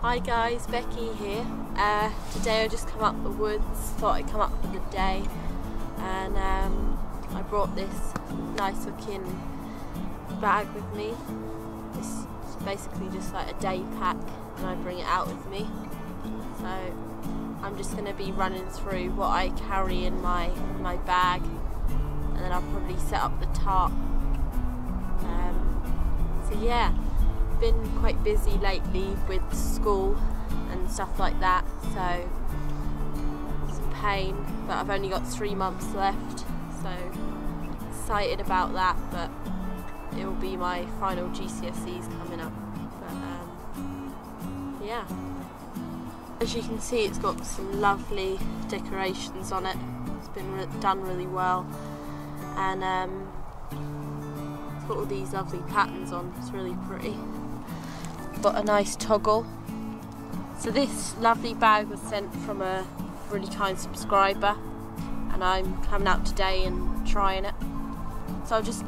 Hi guys, Becky here. Today I just come up the woods, thought I'd come up for the day, and I brought this nice looking bag with me. It's basically just like a day pack and I bring it out with me. So I'm just going to be running through what I carry in my bag, and then I'll probably set up the tarp. So yeah. Been quite busy lately with school and stuff like that, so some pain, but I've only got 3 months left, so excited about that, but it will be my final GCSEs coming up. But yeah, as you can see, it's got some lovely decorations on it. It's been done really well, and it's got all these lovely patterns on. It's really pretty. Got a nice toggle. So this lovely bag was sent from a really kind subscriber, and I'm coming out today and trying it. So I'll just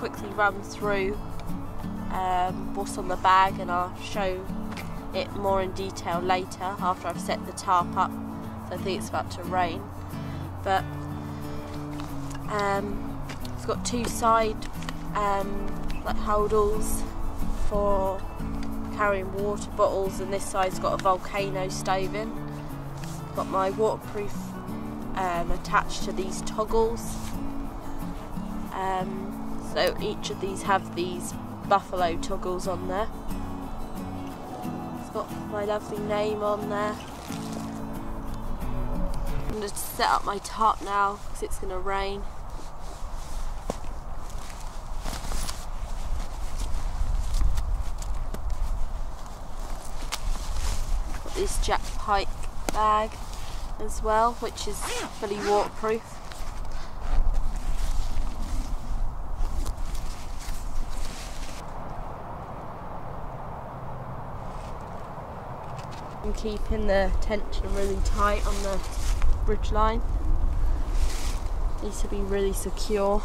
quickly run through what's on the bag, and I'll show it more in detail later after I've set the tarp up. So I think it's about to rain, but it's got 2 side like holdalls for carrying water bottles, and this side's got a volcano stove in. Got my waterproof attached to these toggles. So each of these have these buffalo toggles on there. It's got my lovely name on there. I'm going to set up my tarp now because it's going to rain. This Jack Pike bag as well, which is fully waterproof. I'm keeping the tension really tight on the bridge line. Needs to be really secure.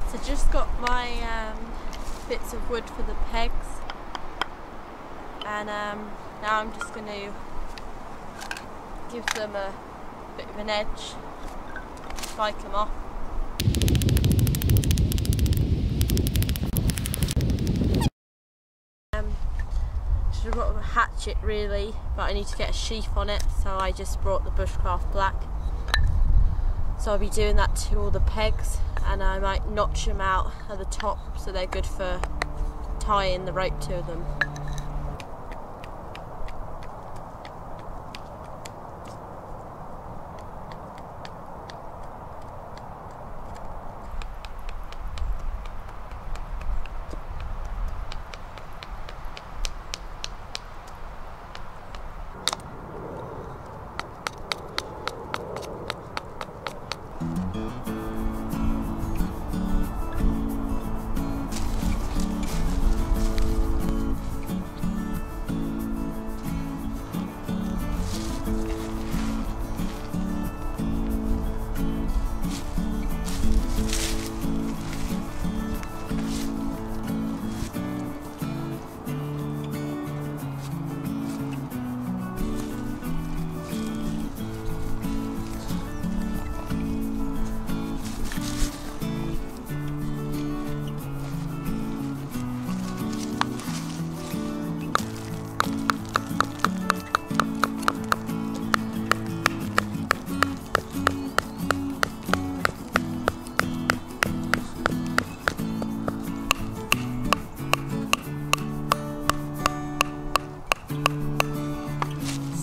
So just got my bits of wood for the pegs, and now I'm just going to give them a bit of an edge, spike them off. Should have brought a hatchet really, but I need to get a sheath on it, so I just brought the Bushcraft Black. So I'll be doing that to all the pegs, and I might notch them out at the top so they're good for tying the rope to them.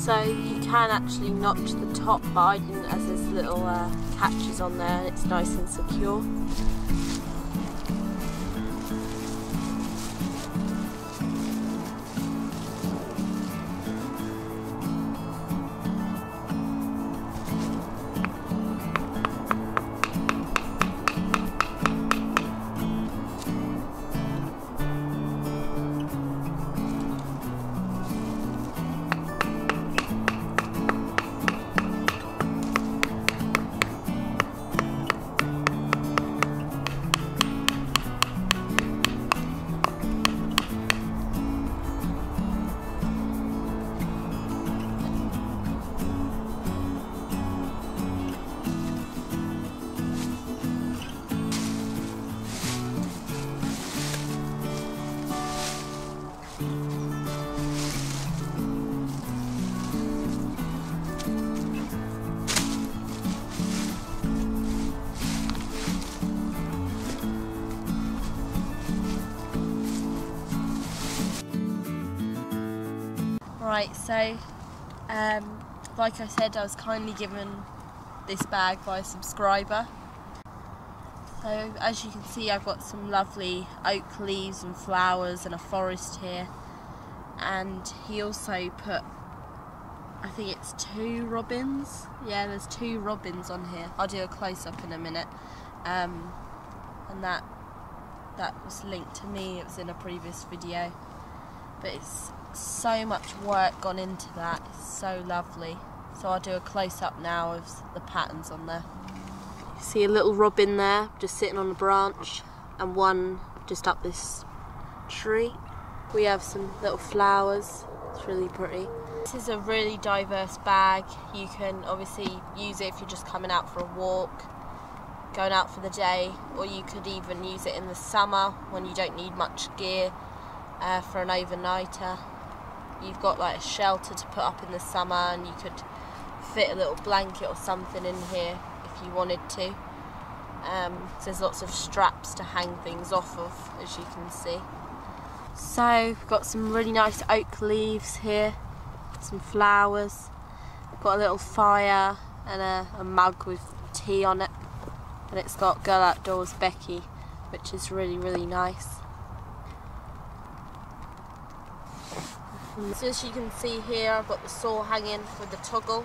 So you can actually notch the top, but I didn't, as there's little catches on there and it's nice and secure. Right, so like I said, I was kindly given this bag by a subscriber. So as you can see, I've got some lovely oak leaves and flowers and a forest here, and he also put, I think it's 2 robins. Yeah, there's 2 robins on here. I'll do a close-up in a minute. And that was linked to me, it was in a previous video. But it's so much work gone into that, it's so lovely. So I'll do a close-up now of the patterns on there. You see a little robin there, just sitting on a branch, and one just up this tree. We have some little flowers, it's really pretty. This is a really diverse bag. You can obviously use it if you're just coming out for a walk, going out for the day, or you could even use it in the summer when you don't need much gear for an overnighter. You've got like a shelter to put up in the summer, and you could fit a little blanket or something in here if you wanted to. So there's lots of straps to hang things off of, as you can see. So we've got some really nice oak leaves here, some flowers, got a little fire and a mug with tea on it, and it's got Girl Outdoors Becky, which is really, really nice. So as you can see here, I've got the saw hanging with the toggle.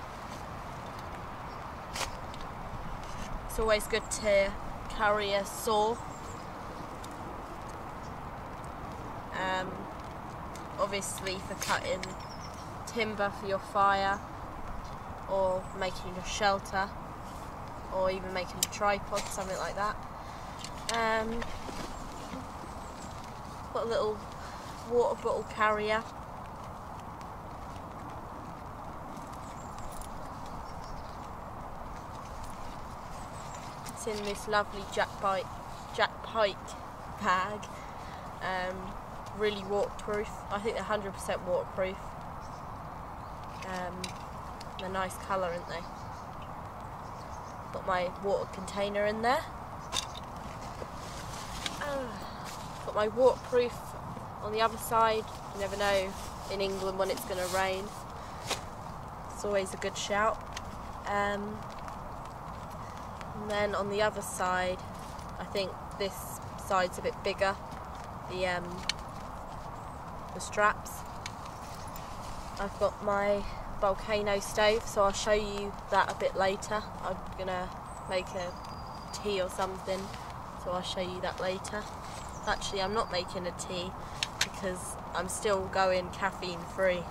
It's always good to carry a saw. Obviously for cutting timber for your fire, or making a shelter, or even making a tripod, something like that. Got a little water bottle carrier. It's in this lovely Jack Pike bag. Really waterproof. I think they're 100% waterproof. They're nice colour, aren't they? Got my water container in there. Got my waterproof on the other side. You never know in England when it's going to rain. It's always a good shout. And then on the other side, I think this side's a bit bigger. The straps. I've got my volcano stove, so I'll show you that a bit later. I'm gonna make a tea or something, so I'll show you that later. Actually, I'm not making a tea because I'm still going caffeine free.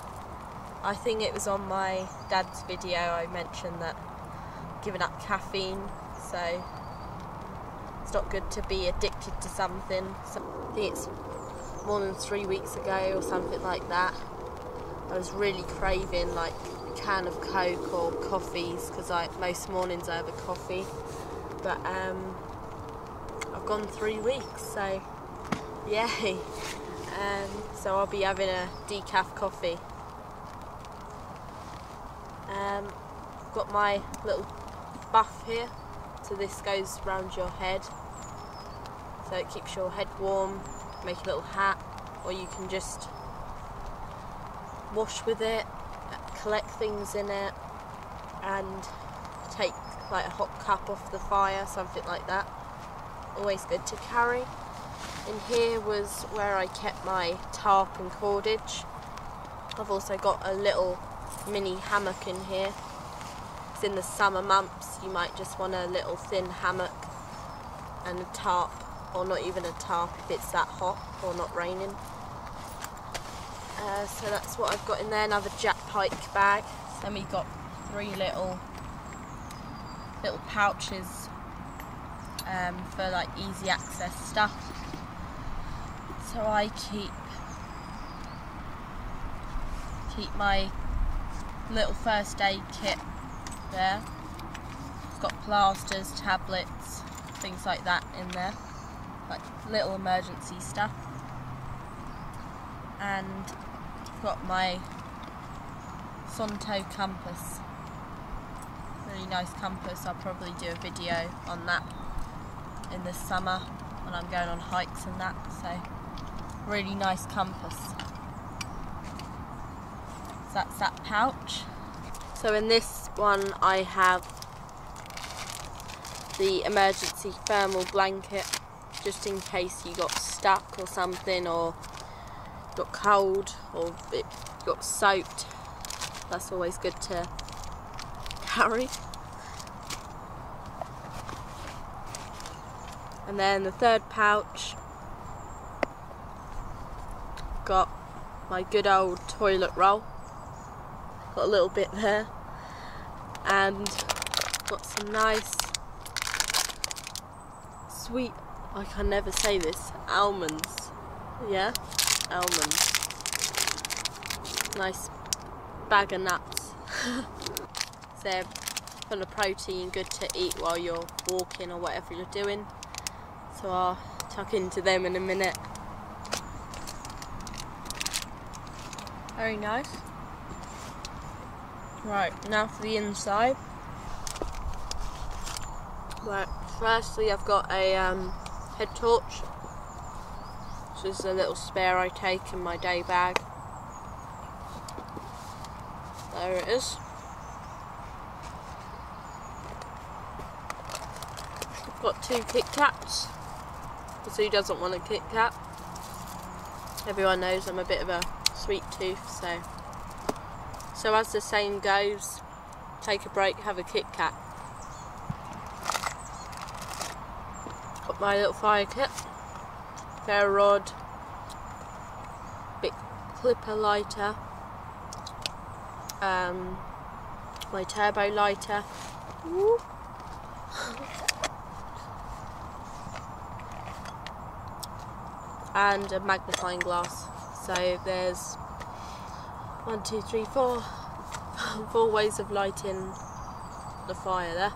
I think it was on my dad's video I mentioned that giving up caffeine, so it's not good to be addicted to something. So I think it's more than 3 weeks ago or something like that. I was really craving like a can of Coke or coffees, because most mornings I have a coffee. But I've gone 3 weeks, so yay. So I'll be having a decaf coffee. I've got my little buff here, so this goes round your head, so it keeps your head warm. Make a little hat, or you can just wash with it, collect things in it and take like a hot cup off the fire, something like that. Always good to carry. In here was where I kept my tarp and cordage. I've also got a little mini hammock in here. It's in the summer months, you might just want a little thin hammock and a tarp, or not even a tarp if it's that hot or not raining. So that's what I've got in there, another Jack Pike bag. Then we got 3 little pouches for like easy access stuff. So I keep my little first aid kit there. It's got plasters, tablets, things like that in there, like little emergency stuff. And I've got my Sonto compass, really nice compass. I'll probably do a video on that in the summer when I'm going on hikes and that, so really nice compass. So that's that pouch. So in this one I have the emergency thermal blanket, just in case you got stuck or something, or got cold, or it got soaked. That's always good to carry. And then the third pouch, got my good old toilet roll. Got a little bit there, and got some nice sweet, I can never say this, almonds. Yeah, almonds. Nice bag of nuts. So full of protein, good to eat while you're walking or whatever you're doing. So I'll tuck into them in a minute. Very nice. Right, now for the inside. Right, firstly I've got a head torch. This is a little spare I take in my day bag. There it is. I've got 2 Kit Kats, because who doesn't want a Kit Kat? Everyone knows I'm a bit of a sweet tooth, so as the saying goes, take a break, have a Kit Kat. Got my little fire kit, ferro rod, big clipper lighter, my turbo lighter, and a magnifying glass. So there's 1, 2, 3, 4 ways of lighting the fire there.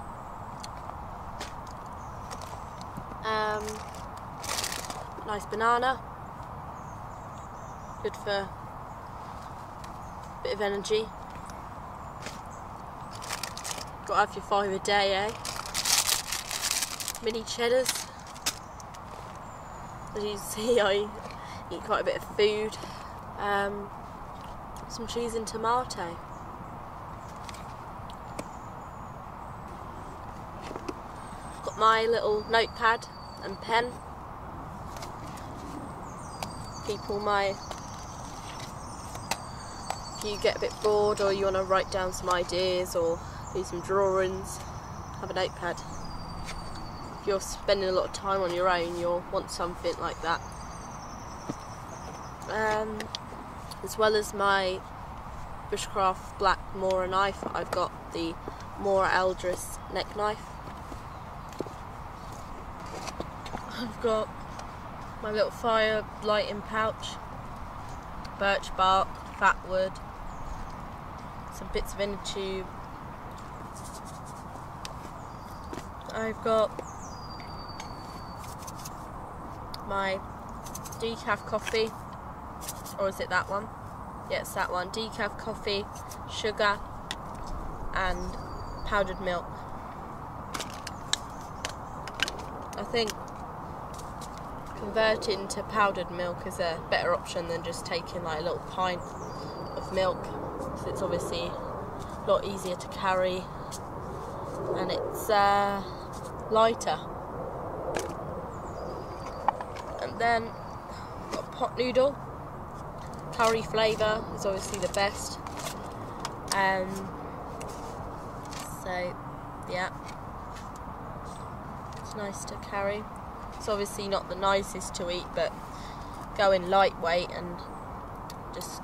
Nice banana, good for a bit of energy. Got to have your 5 a day, eh? Mini cheddars. As you see, I eat quite a bit of food. Some cheese and tomato. Got my little notepad and pen. Keep all my... If you get a bit bored or you want to write down some ideas or do some drawings, have a notepad. If you're spending a lot of time on your own, you'll want something like that. As well as my bushcraft black Mora knife, I've got the Mora Eldris neck knife. I've got my little fire lighting pouch, birch bark, fat wood, some bits of inner tube. I've got my decaf coffee, or is it that one? Yeah, it's that one. Decaf coffee, sugar and powdered milk. I think converting to powdered milk is a better option than just taking like a little pint of with milk, so it's obviously a lot easier to carry, and it's lighter. And then got a pot noodle. Curry flavour is obviously the best. So yeah, it's nice to carry. It's obviously not the nicest to eat, but going lightweight, and just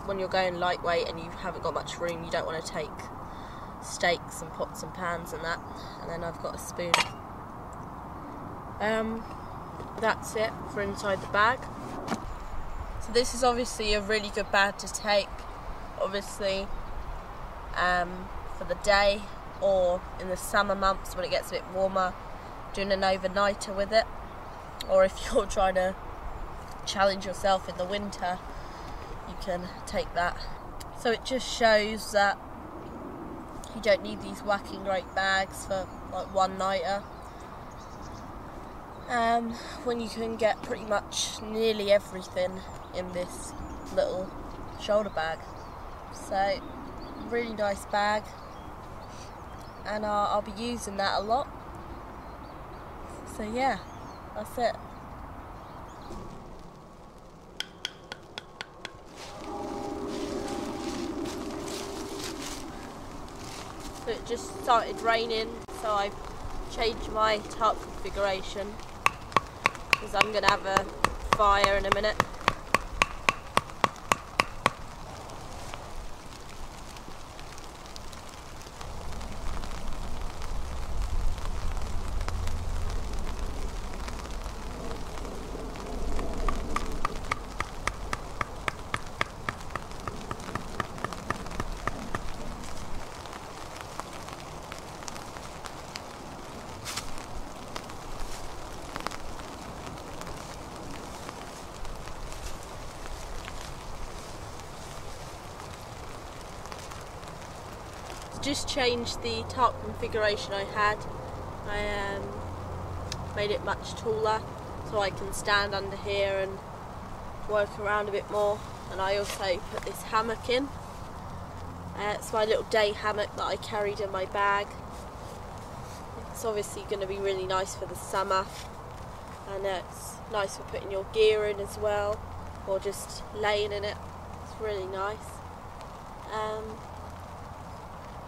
when you're going lightweight and you haven't got much room, you don't want to take steaks and pots and pans and that. And then I've got a spoon. That's it for inside the bag. So this is obviously a really good bag to take, obviously for the day, or in the summer months when it gets a bit warmer, doing an overnighter with it, or if you're trying to challenge yourself in the winter, you can take that. So it just shows that you don't need these whacking great bags for like one nighter, when you can get pretty much nearly everything in this little shoulder bag. So really nice bag, and I'll be using that a lot. So yeah, that's it. So it just started raining, so I've changed my tarp configuration because I'm going to have a fire in a minute. Just changed the tarp configuration I had. I made it much taller so I can stand under here and work around a bit more. And I also put this hammock in. It's my little day hammock that I carried in my bag. It's obviously going to be really nice for the summer, and it's nice for putting your gear in as well, or just laying in it. It's really nice.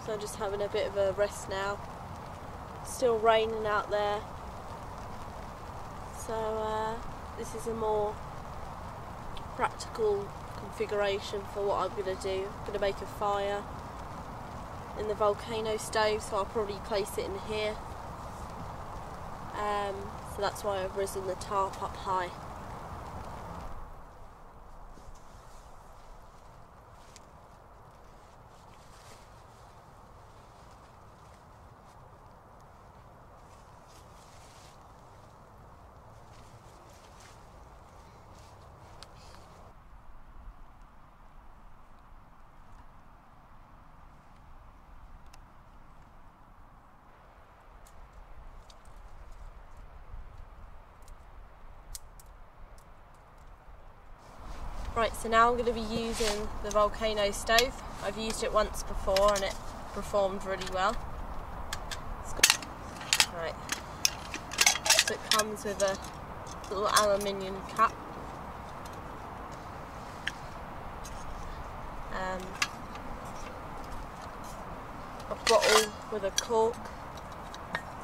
So I'm just having a bit of a rest now. Still raining out there. So this is a more practical configuration for what I'm going to do. I'm going to make a fire in the volcano stove, so I'll probably place it in here. So that's why I've risen the tarp up high. Right, so now I'm going to be using the volcano stove. I've used it once before and it performed really well. Right, so it comes with a little aluminium cap. A bottle with a cork,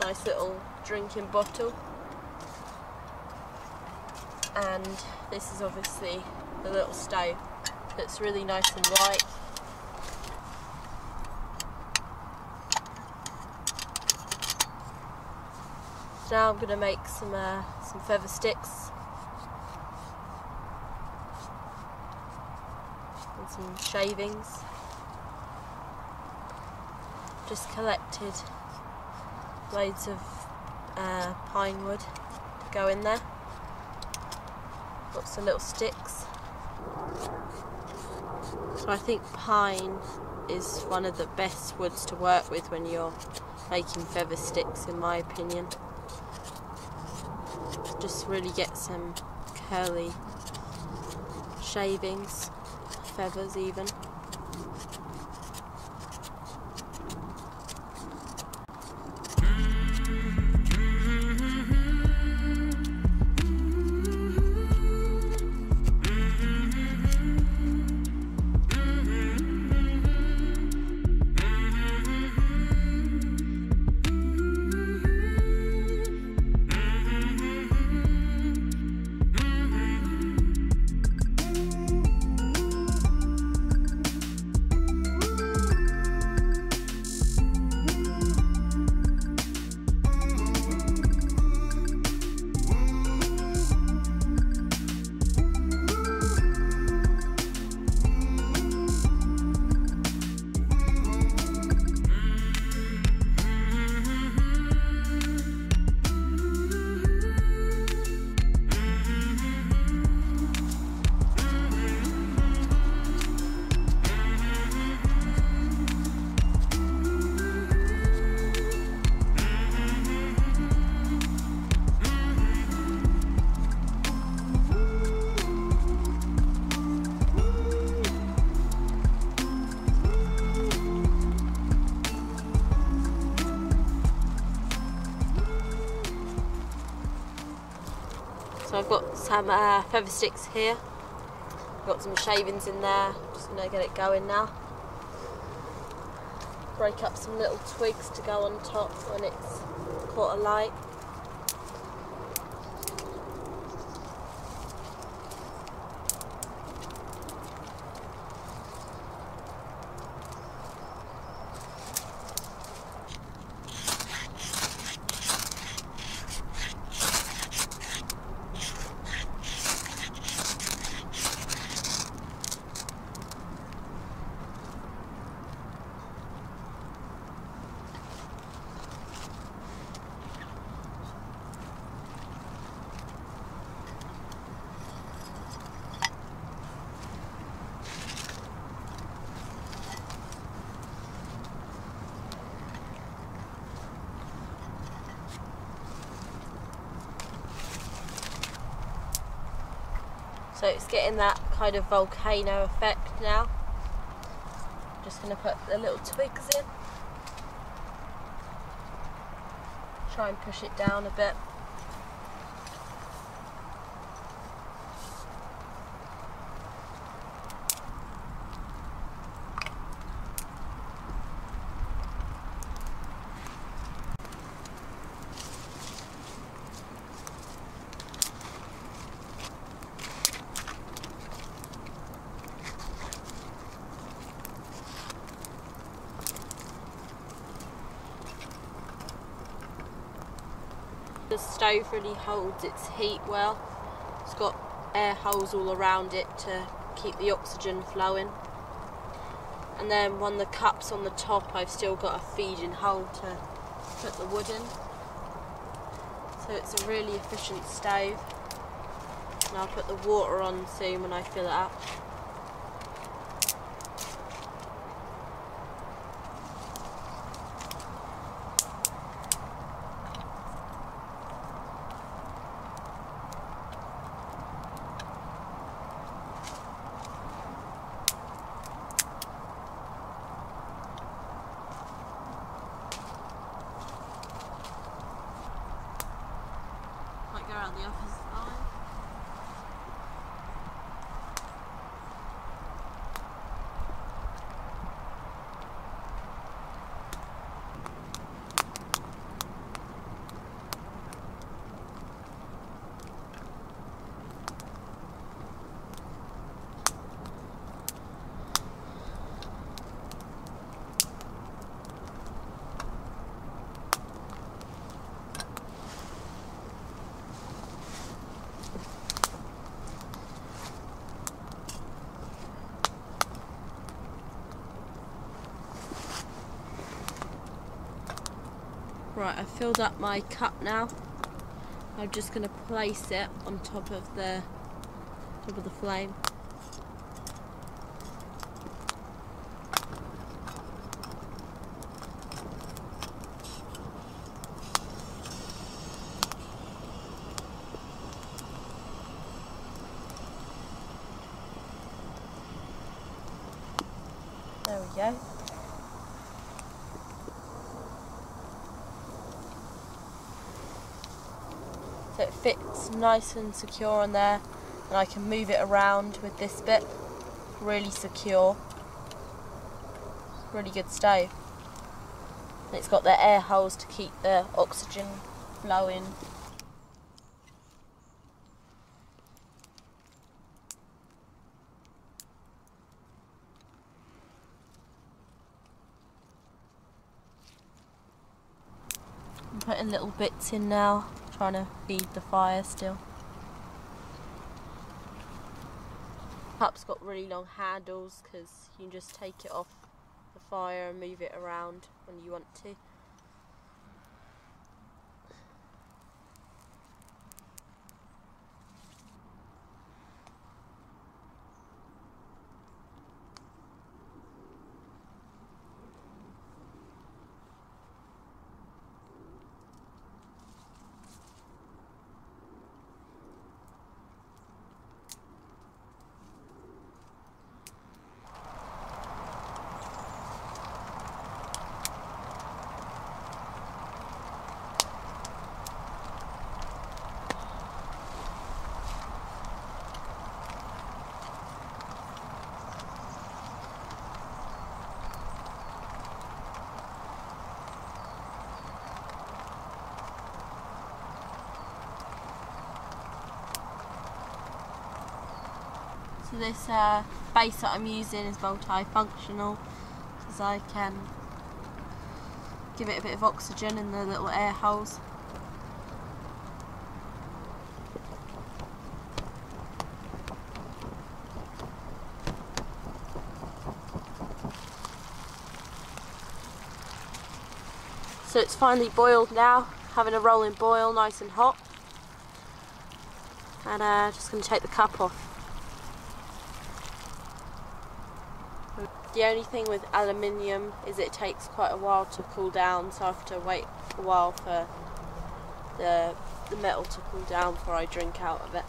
nice little drinking bottle. And this is obviously the little stove that's really nice and white. So now I'm going to make some feather sticks and some shavings. Just collected loads of pine wood to go in there. Lots of little sticks. So I think pine is one of the best woods to work with when you're making feather sticks, in my opinion. Just really get some curly shavings, feathers even. So I've got some feather sticks here. Got some shavings in there. Just gonna get it going now. Break up some little twigs to go on top when it's caught alight. So it's getting that kind of volcano effect now. Just going to put the little twigs in. Try and push it down a bit. The stove really holds its heat well. It's got air holes all around it to keep the oxygen flowing. And then on the cups on the top I've still got a feeding hole to put the wood in. So it's a really efficient stove. And I'll put the water on soon when I fill it up. Go around the opposite side. Right, I've filled up my cup now. I'm just going to place it on top of the flame. There we go. So it fits nice and secure on there, and I can move it around with this bit. Really secure. Really good stove. And it's got the air holes to keep the oxygen flowing. I'm putting little bits in now, trying to feed the fire still. Cup's got really long handles because you can just take it off the fire and move it around when you want to. So this base that I'm using is multifunctional because I can give it a bit of oxygen in the little air holes. So it's finally boiled now, having a rolling boil, nice and hot. And just going to take the cup off. The only thing with aluminium is it takes quite a while to cool down, so I have to wait a while for the metal to cool down before I drink out of it.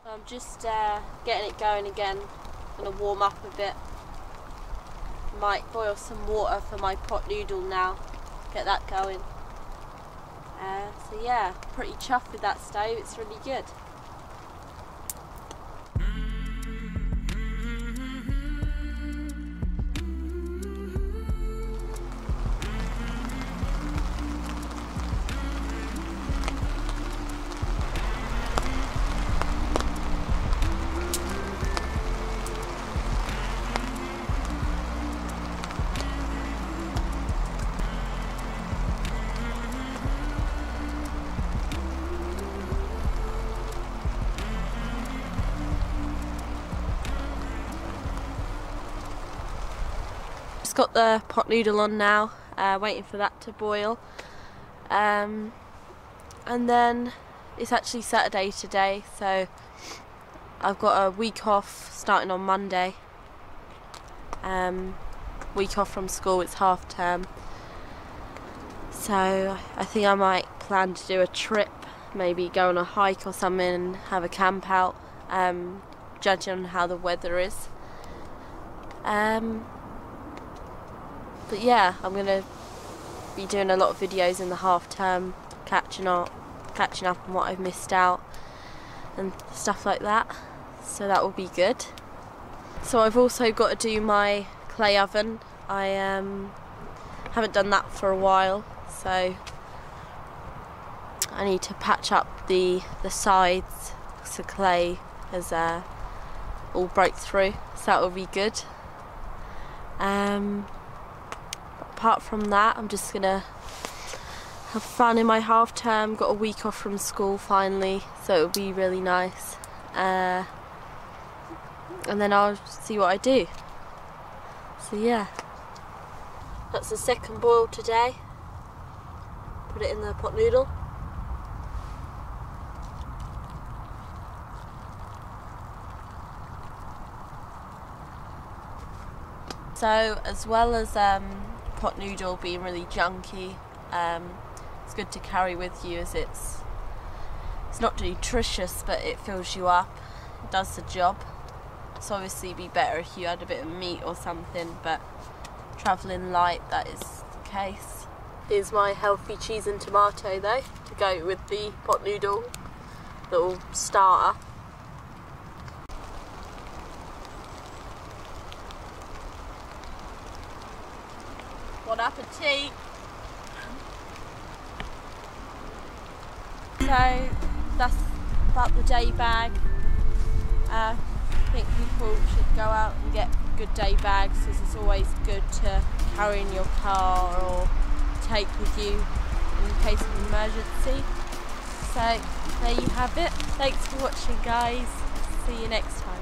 I'm just getting it going again. I'm going to warm up a bit. Might boil some water for my pot noodle now. Get that going. So yeah, pretty chuffed with that stove. It's really good. Got the pot noodle on now, waiting for that to boil, and then it's actually Saturday today, so I've got a week off starting on Monday. Week off from school, it's half term, so I think I might plan to do a trip, maybe go on a hike or something and have a camp out, judging on how the weather is. But yeah, I'm going to be doing a lot of videos in the half term, catching up on what I've missed out and stuff like that, so that will be good. So I've also got to do my clay oven. I haven't done that for a while, so I need to patch up the sides so clay has all broke through, so that will be good. Apart from that, I'm just gonna have fun in my half term. Got a week off from school finally, so it'll be really nice. And then I'll see what I do. So yeah, that's the second boil today. Put it in the pot noodle. So as well as pot noodle being really junky, it's good to carry with you as it's not nutritious, but it fills you up, it does the job. It's obviously be better if you had a bit of meat or something, but travelling light, that is the case. Here's my healthy cheese and tomato though, to go with the pot noodle, little starter. Bon appetit! So that's about the day bag. I think people should go out and get good day bags, because it's always good to carry in your car or take with you in case of emergency. So there you have it. Thanks for watching, guys. See you next time.